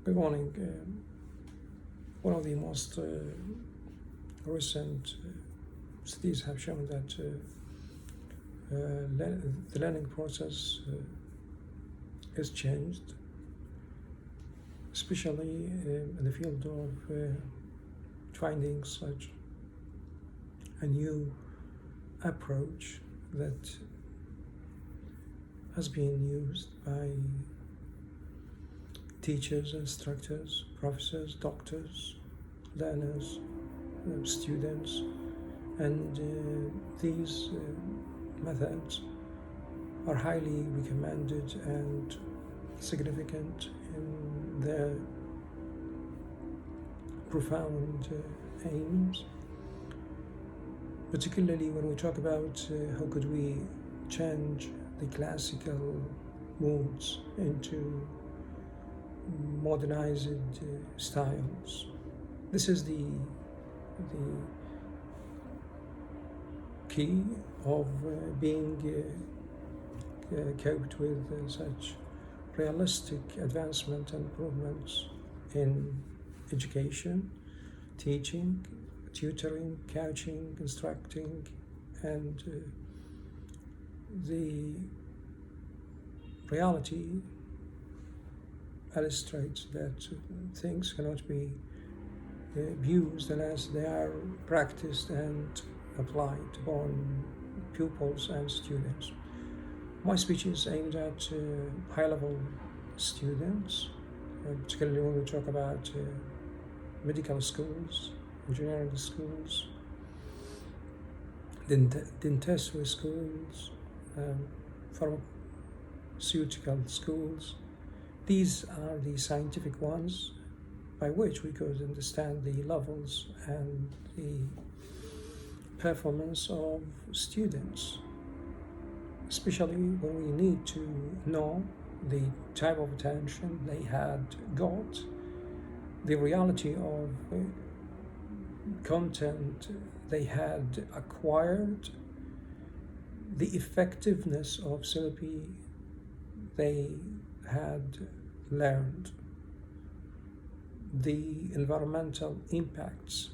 Good morning. One of the most recent studies have shown that the learning process is changed, especially in the field of finding such a new approach that has been used by teachers, instructors, professors, doctors, learners, students, and these methods are highly recommended and significant in their profound aims, particularly when we talk about how could we change the classical modes into modernized styles. This is the key of being coped with such realistic advancement and improvements in education, teaching, tutoring, coaching, instructing, and the reality illustrates that things cannot be used unless they are practiced and applied upon pupils and students. My speech is aimed at high-level students, particularly when we talk about medical schools, engineering schools, dentistry schools, pharmaceutical schools. These are the scientific ones by which we could understand the levels and the performance of students, especially when we need to know the type of attention they had got, the reality of content they had acquired, the effectiveness of therapy they had learned, the environmental impacts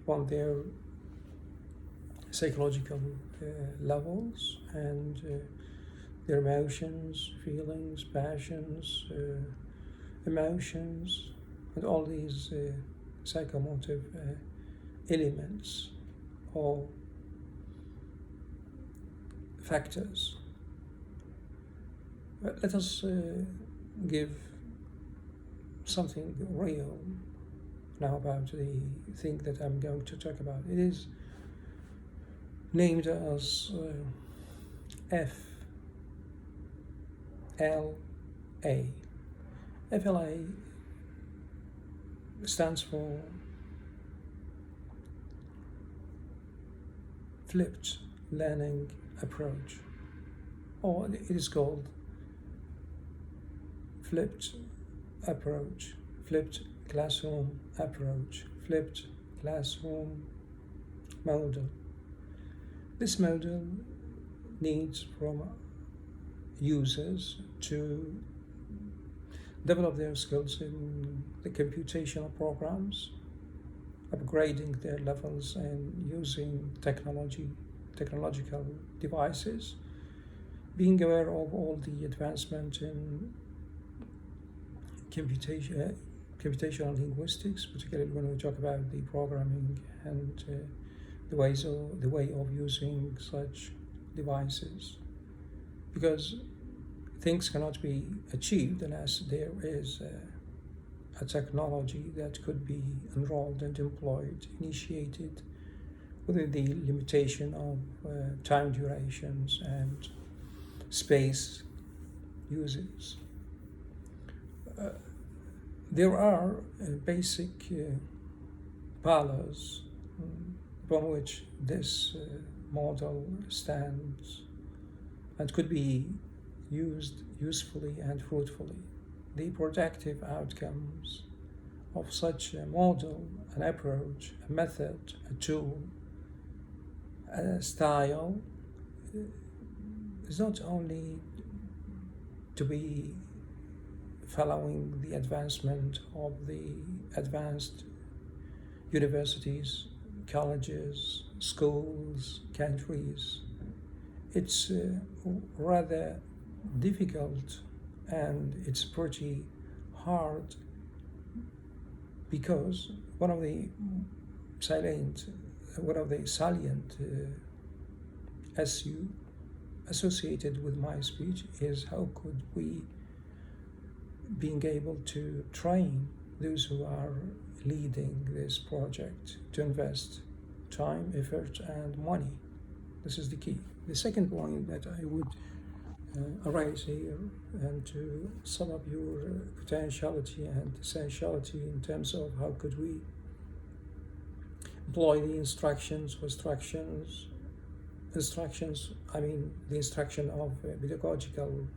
on their psychological levels and their emotions, feelings, passions, emotions, and all these psychomotive elements or factors. Let us give something real now about the thing that I'm going to talk about. It is named as FLA. FLA stands for Flipped Learning Approach, or it is called Flipped Approach, Flipped Classroom Approach, Flipped Classroom Model. This model needs from users to develop their skills in the computational programs, upgrading their levels and using technological devices, being aware of all the advancement in computational linguistics, particularly when we talk about the programming and the way of using such devices, because things cannot be achieved unless there is a technology that could be enrolled and employed, initiated within the limitation of time durations and space uses. There are basic pillars upon which this model stands and could be used usefully and fruitfully. The productive outcomes of such a model, an approach, a method, a tool, a style is not only to be following the advancement of the advanced universities, colleges, schools, countries. It's rather difficult, and it's pretty hard, because one of the salient SU associated with my speech is how could we being able to train those who are leading this project to invest time, effort, and money. This is the key. The second point that I would arise here, and to sum up your potentiality and essentiality in terms of how could we employ the instructions, I mean the instruction of pedagogical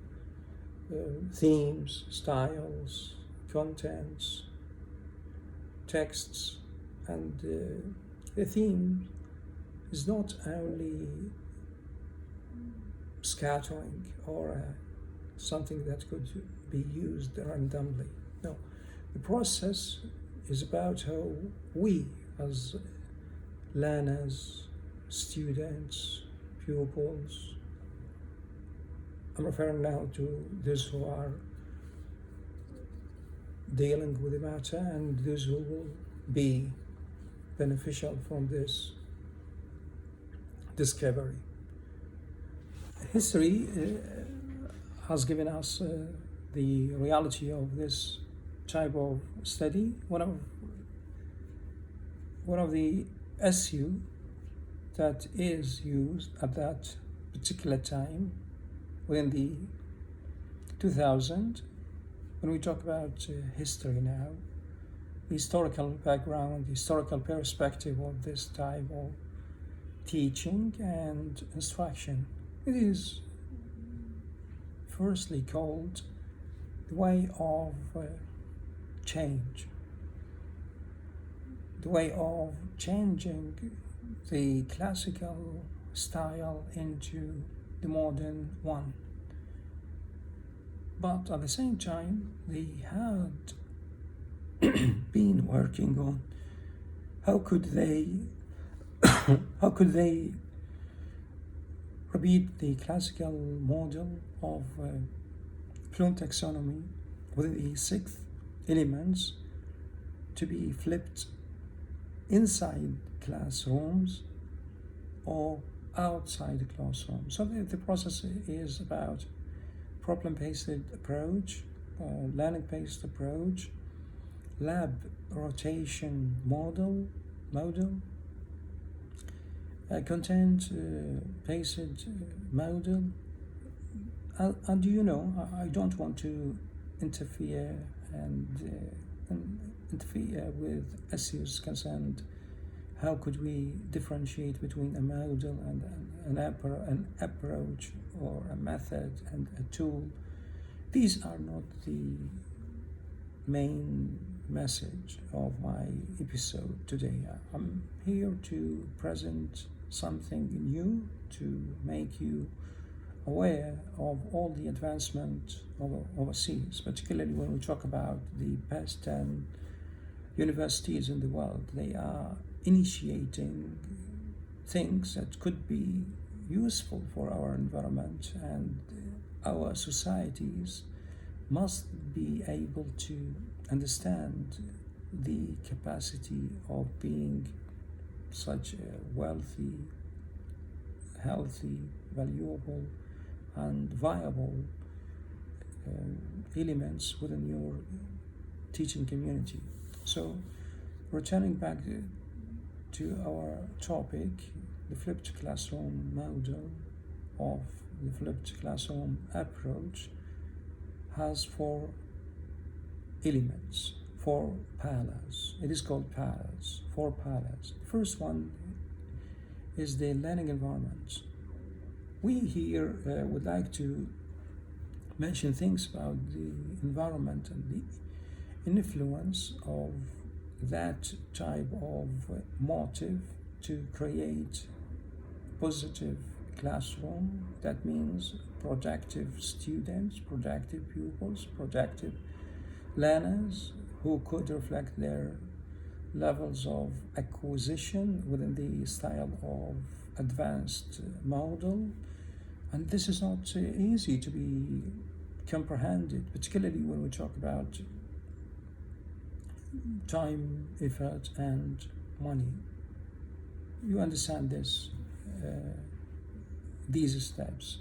themes, styles, contents, texts, and the theme is not only scattering or something that could be used randomly. No, the process is about how we as learners, students, pupils, I'm referring now to those who are dealing with the matter and those who will be beneficial from this discovery. History has given us the reality of this type of study. One of the SU that is used at that particular time within the 2000, when we talk about history now, the historical background, the historical perspective of this type of teaching and instruction, it is firstly called the way of change, the way of changing the classical style into the modern one. But at the same time, they had been working on how could they repeat the classical model of Bloom taxonomy with the 6 elements to be flipped inside classrooms or outside the classroom. So the process is about problem-based approach, learning-based approach, lab rotation model, content-based model. And you know, I don't want to interfere with issues concerned. How could we differentiate between a model and an approach or a method and a tool? These are not the main message of my episode today. I'm here to present something new to make you aware of all the advancement of overseas, particularly when we talk about the best 10 universities in the world. They are initiating things that could be useful for our environment, and our societies must be able to understand the capacity of being such a wealthy, healthy, valuable, and viable elements within your teaching community. So, returning back to our topic, the flipped classroom model of the flipped classroom approach has 4 elements, 4 pillars. It is called pillars, 4 pillars. The first one is the learning environment. We here would like to mention things about the environment and the influence of that type of motive to create positive classroom. That means productive students, productive pupils, productive learners who could reflect their levels of acquisition within the style of advanced model. And this is not easy to be comprehended, particularly when we talk about time, effort, and money. You understand these steps.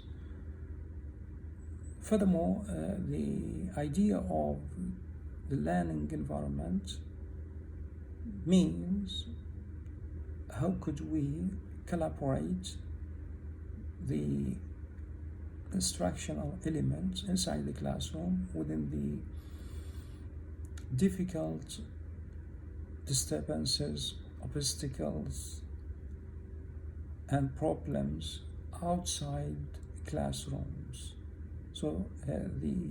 Furthermore, the idea of the learning environment means how could we collaborate the instructional elements inside the classroom within the difficult disturbances, obstacles, and problems outside classrooms. So the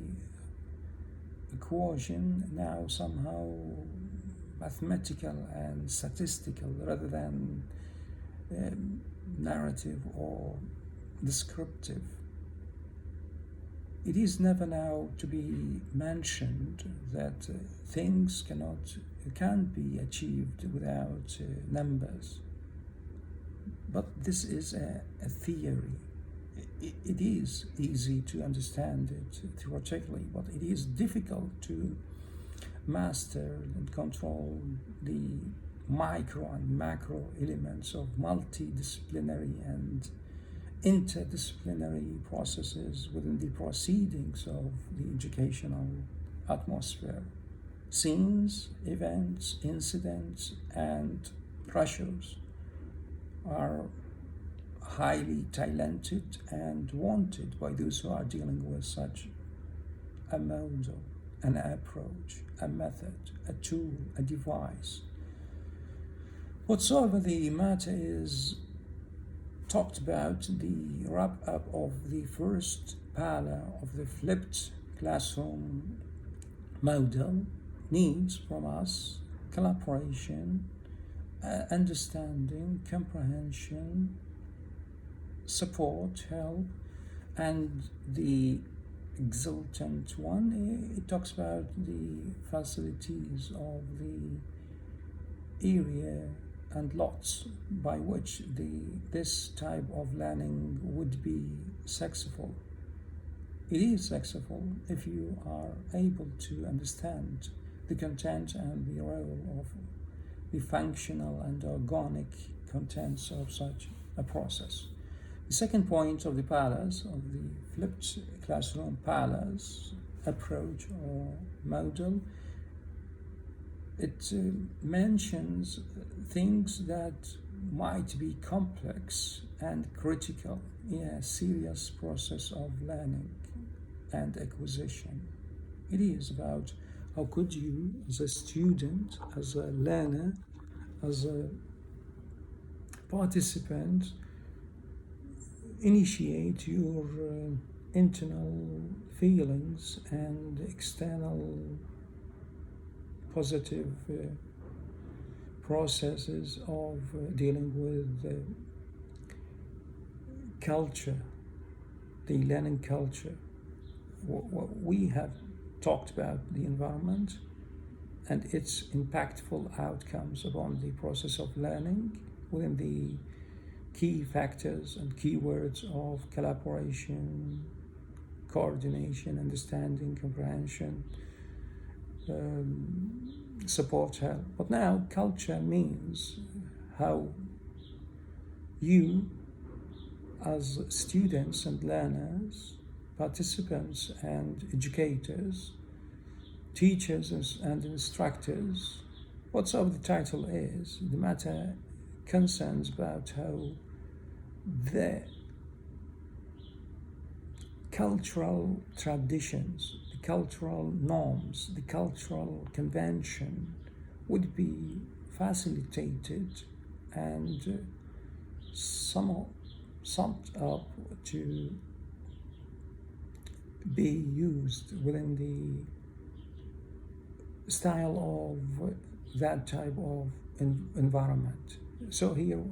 equation now somehow mathematical and statistical rather than narrative or descriptive. It is never now to be mentioned that things can't be achieved without numbers. But this is a theory. It is easy to understand it theoretically, but it is difficult to master and control the micro and macro elements of multidisciplinary and interdisciplinary processes within the proceedings of the educational atmosphere. Scenes, events, incidents, and pressures are highly talented and wanted by those who are dealing with such a model, an approach, a method, a tool, a device. Whatsoever the matter is talked about, the wrap-up of the first pillar of the flipped classroom model needs from us collaboration, understanding, comprehension, support, help, and the exultant one, it talks about the facilities of the area and lots by which this type of learning would be successful. It is successful if you are able to understand the content and the role of the functional and organic contents of such a process. The second point of the pillars of the flipped classroom pillars approach or model, it mentions things that might be complex and critical in a serious process of learning and acquisition. It is about how could you, as a student, as a learner, as a participant, initiate your internal feelings and external positive processes of dealing with culture, the learning culture. We have talked about the environment and its impactful outcomes upon the process of learning within the key factors and keywords of collaboration, coordination, understanding, comprehension, support, help. But now culture means how you, as students and learners, participants and educators, teachers and instructors, whatsoever the title is, the matter concerns about how the cultural traditions, the cultural norms, the cultural convention would be facilitated and summed up to be used within the style of that type of environment. So here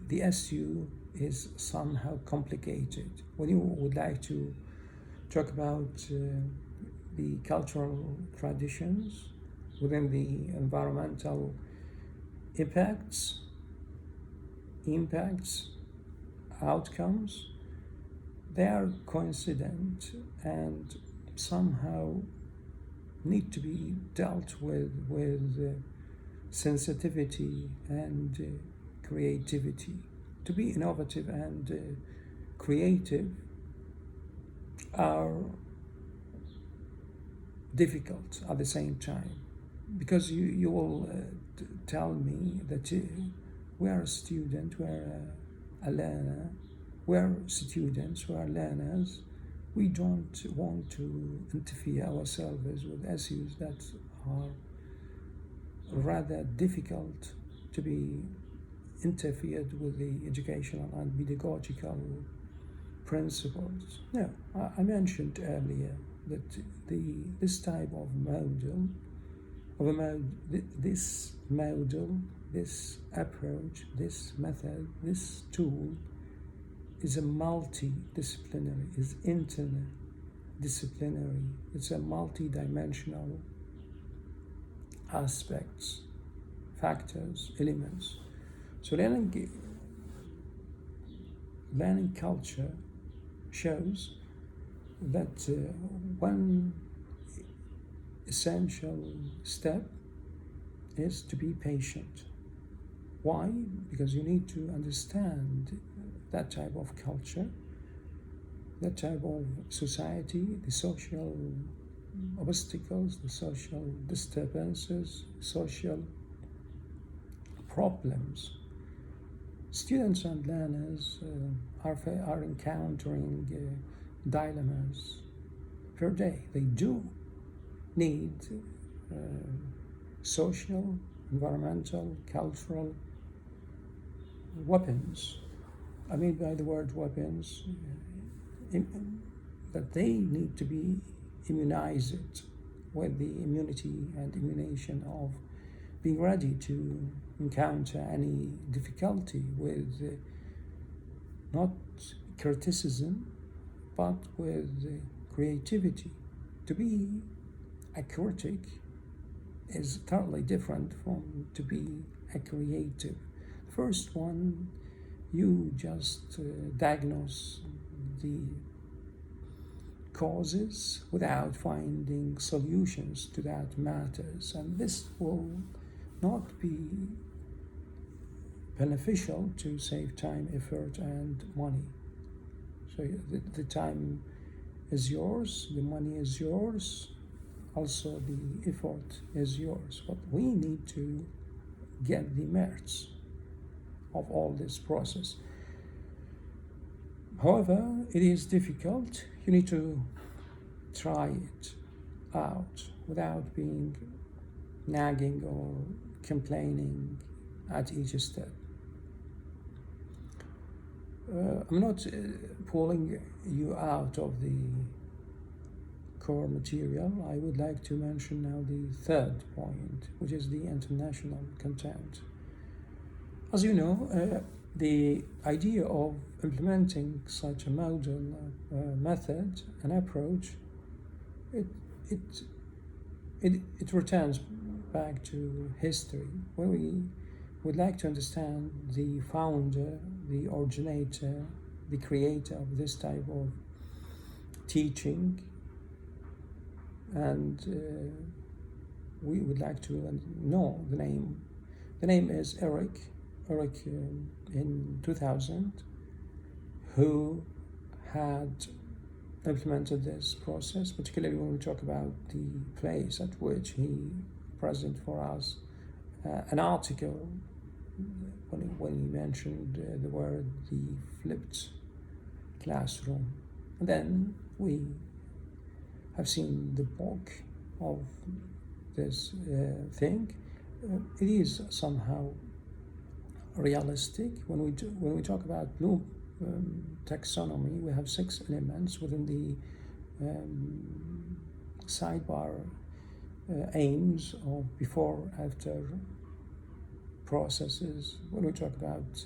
the SU is somehow complicated. When you would like to talk about the cultural traditions within the environmental impacts, outcomes, they are coincident and somehow need to be dealt with sensitivity and creativity. To be innovative and creative are difficult at the same time, because you will tell me that we are a student, we are a learner, we are students, we are learners. We don't want to interfere ourselves with issues that are rather difficult to be interfered with the educational and pedagogical principles. No, I mentioned earlier that this type of model, this approach, this method, this tool is a multidisciplinary, is interdisciplinary. It's a multi-dimensional aspects, factors, elements. So learning culture shows that one essential step is to be patient. Why? Because you need to understand that type of culture, that type of society, the social obstacles, the social disturbances, social problems. Students and learners are encountering dilemmas per day. They do need social, environmental, cultural weapons. I mean by the word weapons, that they need to be immunized with the immunity and immunization of being ready to encounter any difficulty with not criticism, but with creativity. To be a critic is totally different from to be a creative. First one, you just diagnose the causes without finding solutions to that matters, and this will not be beneficial to save time, effort, and money. So the time is yours, the money is yours, also the effort is yours. But we need to get the merits of all this process. However, it is difficult. You need to try it out without being nagging or complaining at each step. I'm not pulling you out of the core material. I would like to mention now the third point, which is the international content. As you know, the idea of implementing such a model, method, and approach, it returns back to history, where we would like to understand the founder, the originator, the creator of this type of teaching, and we would like to know the name. The name is Eric in 2000, who had implemented this process, particularly when we talk about the place at which he present for us an article when he mentioned the word the flipped classroom. And then we have seen the bulk of this thing. It is somehow realistic. When we talk about Bloom taxonomy, we have 6 elements within the sidebar aims of before, after processes. When we talk about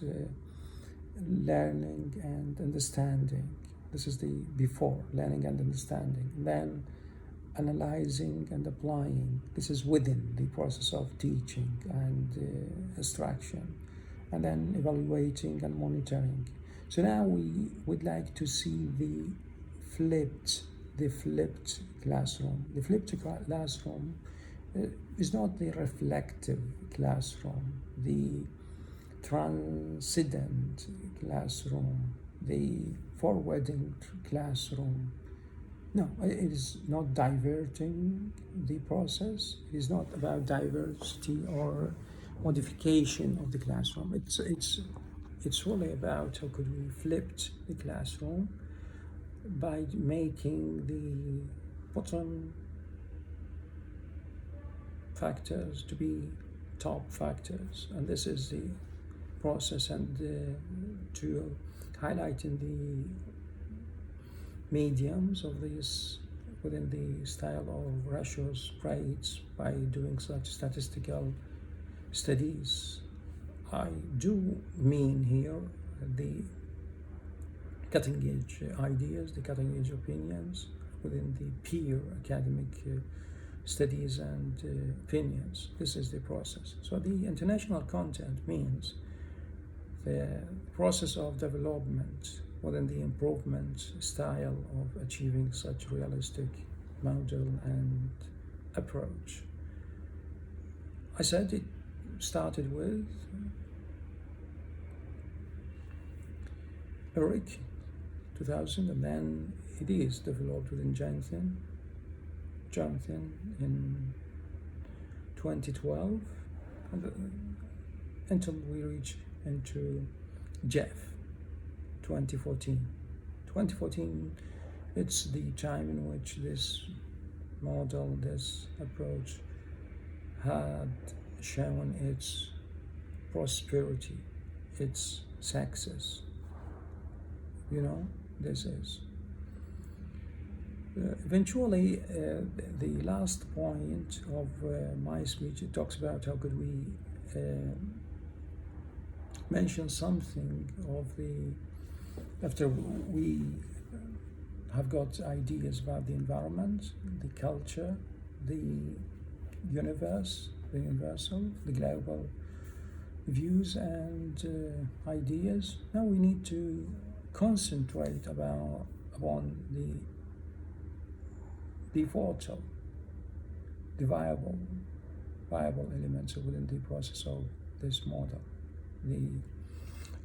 learning and understanding. This is the before, learning and understanding. Then analyzing and applying. This is within the process of teaching and instruction. And then evaluating and monitoring. So now we would like to see flipped the flipped classroom. The flipped classroom is not the reflective classroom, the transcendent classroom, the forwarding classroom. No, it is not diverting the process. It is not about diversity or modification of the classroom. It's really about how could we flip the classroom by making the bottom factors to be top factors, and this is the process. And to highlight in the mediums of this within the style of ratios, rates, by doing such statistical studies. I do mean here the cutting edge ideas, the cutting edge opinions within the peer academic studies and opinions. This is the process. So the international content means the process of development within the improvement style of achieving such realistic model and approach. I said it started with Eric 2000, and then it is developed within Jonathan in 2012, until we reach into Jeff 2014. 2014, it's the time in which this model, this approach had shown its prosperity, its success. This is. Eventually, the last point of my speech, it talks about how could we mention something of after we have got ideas about the environment, the culture, the universe, the universal, the global views and ideas. Now we need to concentrate upon the vital, the viable elements within the process of this model. The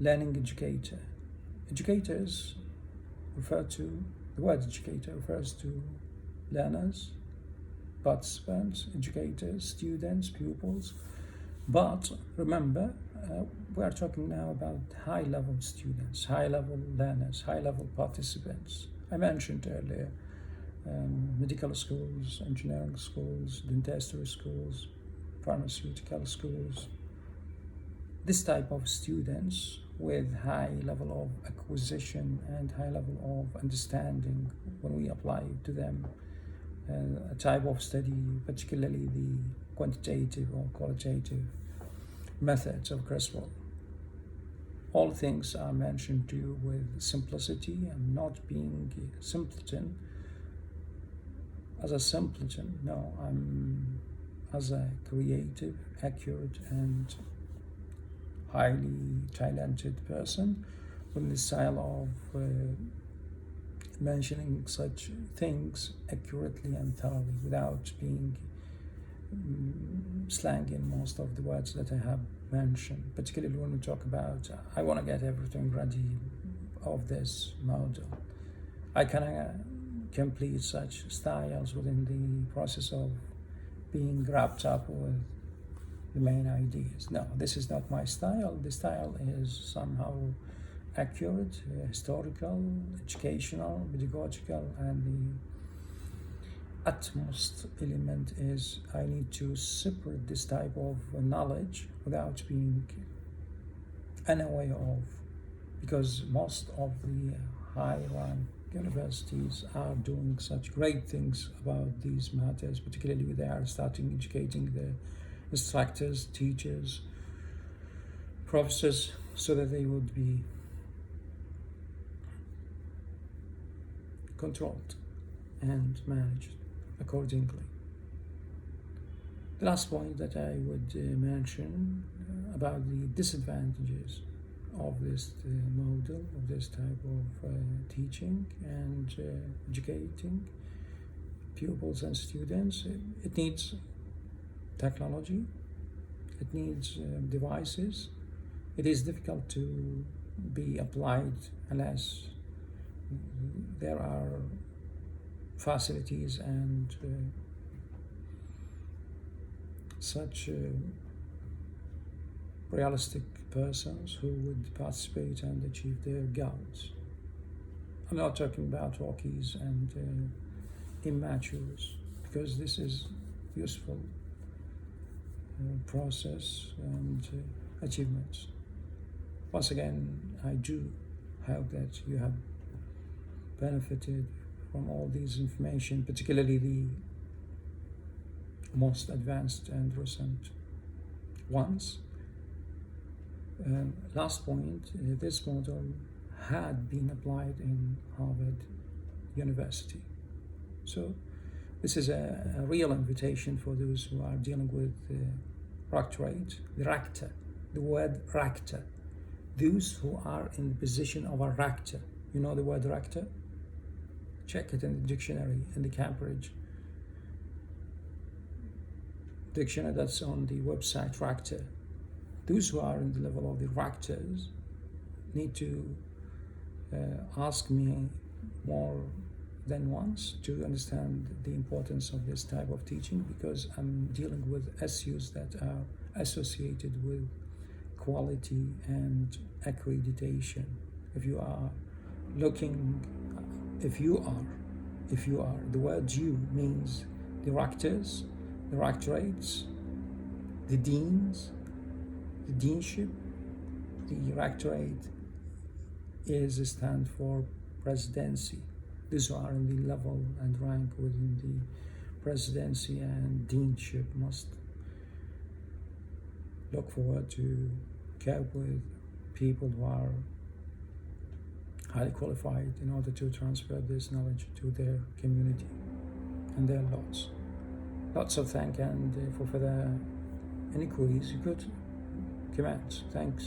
learning educator. Educators the word educator refers to learners, participants, educators, students, pupils. But remember, we are talking now about high-level students, high-level learners, high-level participants. I mentioned earlier medical schools, engineering schools, dentistry schools, pharmaceutical schools. This type of students with high level of acquisition and high level of understanding, when we apply to them a type of study, particularly the quantitative or qualitative methods of Creswell. All things are mentioned to you with simplicity and not being a simpleton. As a simpleton, no, I'm as a creative, accurate, and highly talented person with the style of mentioning such things accurately and thoroughly without being slang in most of the words that I have mentioned, particularly when we talk about I want to get everything ready of this model. I can complete such styles within the process of being wrapped up with the main ideas. No, this is not my style. The style is somehow accurate, historical, educational, pedagogical, and the utmost element is I need to separate this type of knowledge without being unaware of, because most of the high-rank universities are doing such great things about these matters, particularly they are starting educating the instructors, teachers, professors, so that they would be controlled and managed accordingly. The last point that I would mention about the disadvantages of this model, of this type of teaching and educating pupils and students. It needs technology, it needs devices. It is difficult to be applied unless there are facilities and such realistic persons who would participate and achieve their goals. I'm not talking about rookies and immatures, because this is useful process and achievements. Once again, I do hope that you have benefited from all these information, particularly the most advanced and recent ones. Last point, this model had been applied in Harvard University. So this is a real invitation for those who are dealing with rectorate, the rector, the word rector. Those who are in the position of a rector. You know the word rector? Check it in the dictionary, in the Cambridge dictionary that's on the website rector. Those who are in the level of the rectors need to ask me more than once to understand the importance of this type of teaching, because I'm dealing with issues that are associated with quality and accreditation. If you are, the word "you" means the rectors, the rectorates, the deans, the deanship. The rectorate is a stand for presidency. Those who are in the level and rank within the presidency and deanship must look forward to cope with people who are highly qualified in order to transfer this knowledge to their community and their lots. Lots of thanks, and for further inquiries you could comment. Thanks.